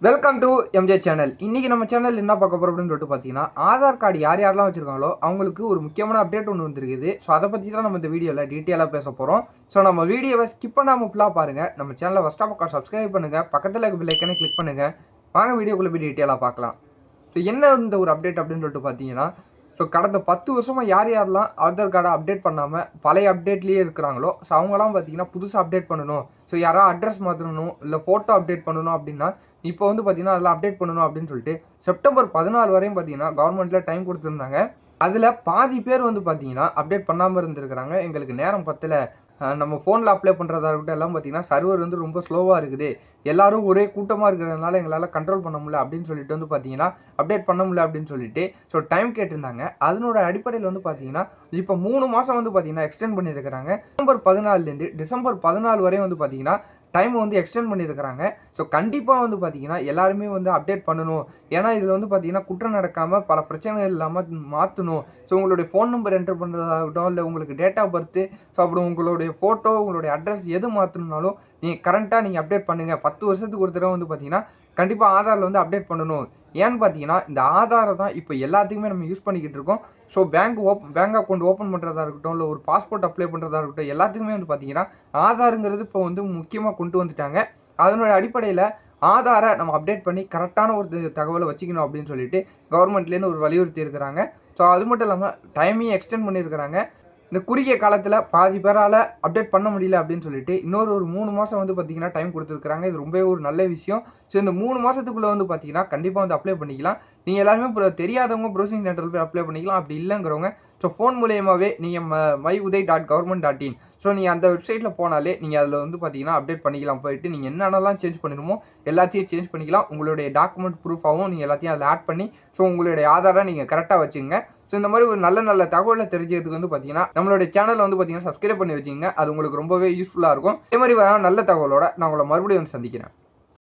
Welcome to MJ channel. இன்றைக்கி நம்ம channel என்ன பார்க்க போகிறோம் அப்படின்னு சொல்லிட்டு பார்த்தீங்கன்னா, ஆதார் கார்டு யார் யாரெல்லாம் வச்சுருக்காங்களோ அவங்களுக்கு ஒரு முக்கியமான அப்டேட் ஒன்று வந்துருக்குது. ஸோ அதை பற்றி தான் நம்ம இந்த வீடியோவில் டீட்டெயிலாக பேச போகிறோம். ஸோ நம்ம வீடியோவை ஸ்கிப் பண்ணாமல் ஃபுல்லாக பாருங்கள். நம்ம சேனலை ஃபஸ்ட்டாக பக்கம் சப்ஸ்கிரைப் பண்ணுங்கள், பக்கத்தில் இருக்க பெல் ஐக்கனை கிளிக் பண்ணுங்கள். வாங்க வீடியோக்குள்ளே போய் டீட்டெயிலாக பார்க்கலாம். ஸோ என்ன இந்த ஒரு அப்டேட் அப்படின்னு சொல்லிட்டு பார்த்தீங்கன்னா, ஸோ கடந்த 10 வருஷமாக யார் யாரெல்லாம் ஆதார் கார்டை அப்டேட் பண்ணாமல் பழைய அப்டேட்லேயே இருக்கிறாங்களோ, ஸோ அவங்களாம் பார்த்தீங்கன்னா புதுசாக அப்டேட் பண்ணணும். ஸோ யாராவது அட்ரஸ் மாற்றணும், இல்லை ஃபோட்டோ அப்டேட் பண்ணணும் அப்படின்னா இப்போ வந்து பார்த்தீங்கன்னா அதெல்லாம் அப்டேட் பண்ணணும் அப்படின்னு சொல்லிட்டு செப்டம்பர் 14 வரையும் பார்த்தீங்கன்னா கவர்மெண்ட்டில் டைம் கொடுத்துருந்தாங்க. அதில் பாதி பேர் வந்து பார்த்தீங்கன்னா அப்டேட் பண்ணாமல் இருந்திருக்கிறாங்க. எங்களுக்கு நேரம் பத்தல, நம்ம ஃபோனில் அப்ளை பண்ணுறதா இருக்கட்டும் எல்லாம் பார்த்தீங்கன்னா சர்வர் வந்து ரொம்ப ஸ்லோவாக இருக்குது, எல்லாரும் ஒரே கூட்டமாக இருக்கிறதுனால எங்களால் கண்ட்ரோல் பண்ண முடியல அப்படின்னு சொல்லிட்டு வந்து பார்த்தீங்கன்னா அப்டேட் பண்ண முடியல அப்படின்னு சொல்லிட்டு ஸோ டைம் கேட்டிருந்தாங்க. அதனோட அடிப்படையில் வந்து பார்த்தீங்கன்னா இப்போ 3 மாதம் வந்து பார்த்தீங்கன்னா எக்ஸ்டெண்ட் பண்ணியிருக்கிறாங்க. நவம்பர் 14லேருந்து டிசம்பர் 14 வரையும் வந்து பார்த்தீங்கன்னா டைம் வந்து எக்ஸ்டெண்ட் பண்ணியிருக்கிறாங்க. ஸோ கண்டிப்பாக வந்து பார்த்தீங்கன்னா எல்லாருமே வந்து அப்டேட் பண்ணணும். ஏன்னா இதில் வந்து பார்த்தீங்கன்னா குற்றம் நடக்காமல் பல பிரச்சனைகள் இல்லாமல் மாற்றணும். ஸோ உங்களுடைய ஃபோன் நம்பர் என்டர் பண்ணுறதாகட்டும், இல்லை உங்களுக்கு டேட் ஆஃப் பர்த்து, ஸோ அப்புறம் உங்களுடைய ஃபோட்டோ, உங்களுடைய அட்ரஸ் எது மாற்றணுனாலும் நீங்கள் கரண்ட்டாக நீங்கள் அப்டேட் பண்ணுங்கள். 10 வருஷத்துக்கு ஒரு தடவை வந்து பார்த்தீங்கன்னா கண்டிப்பாக ஆதாரில் வந்து அப்டேட் பண்ணணும். ஏன்னு பார்த்தீங்கன்னா இந்த ஆதாரை தான் இப்போ எல்லாத்துக்குமே நம்ம யூஸ் பண்ணிக்கிட்டு இருக்கோம். ஸோ பேங்க் அக்கௌண்ட் ஓப்பன் பண்ணுறதா இருக்கட்டும், இல்லை ஒரு பாஸ்போர்ட் அப்ளை பண்ணுறதா இருக்கட்டும், எல்லாத்துக்குமே வந்து பார்த்தீங்கன்னா ஆதாருங்கிறது இப்போ வந்து முக்கியமாக கொண்டு வந்துட்டாங்க. அதனுடைய அடிப்படையில் ஆதாரை நம்ம அப்டேட் பண்ணி கரெக்டான ஒரு தகவலை வச்சுக்கணும் அப்படின்னு சொல்லிட்டு கவர்மெண்ட்லேருந்து ஒரு வலியுறுத்தி இருக்கிறாங்க. ஸோ அது மட்டும் இல்லாமல் டைமையும் எக்ஸ்டெண்ட் பண்ணியிருக்கிறாங்க. இந்த குறுகிய காலத்தில் பாதி பேரால் அப்டேட் பண்ண முடியல அப்படின்னு சொல்லிட்டு இன்னொரு ஒரு 3 மாதம் வந்து பார்த்தீங்கன்னா டைம் கொடுத்துருக்குறாங்க. இது ரொம்பவே ஒரு நல்ல விஷயம். ஸோ இந்த 3 மாதத்துக்குள்ளே வந்து பார்த்தீங்கன்னா கண்டிப்பாக வந்து அப்ளை பண்ணிக்கலாம். நீங்கள் எல்லாருமே தெரியாதவங்க ப்ரௌசிங் சென்டரில் போய் அப்ளை பண்ணிக்கலாம். அப்படி இல்லைங்கிறவங்க ஸோ ஃபோன் மூலியமாகவே நீங்கள் myuday.government.in ஸோ நீங்கள் அந்த வெப்சைட்டில் போனாலே நீங்கள் அதில் வந்து பார்த்தீங்கன்னா அப்டேட் பண்ணிக்கலாம். போயிட்டு நீங்கள் என்னென்னலாம் சேஞ்ச் பண்ணணுமோ எல்லாத்தையும் சேஞ்ச் பண்ணிக்கலாம். உங்களுடைய டாக்குமெண்ட் ப்ரூஃபாகவும் நீங்கள் எல்லாத்தையும் அதில் ஆட் பண்ணி ஸோ உங்களுடைய ஆதாரை நீங்கள் கரெக்டாக வச்சுங்க. ஸோ இந்த மாதிரி ஒரு நல்ல தகவலை தெரிஞ்சதுக்கு வந்து பார்த்தீங்கன்னா நம்மளுடைய சேனலை வந்து பார்த்தீங்கன்னா சப்ஸ்கிரைப் பண்ணி வச்சுங்க. அது உங்களுக்கு ரொம்பவே யூஸ்ஃபுல்லாக இருக்கும். இதே மாதிரி நல்ல தகவலோட நான் உங்களை மறுபடியும் வந்து சந்திக்கிறேன்.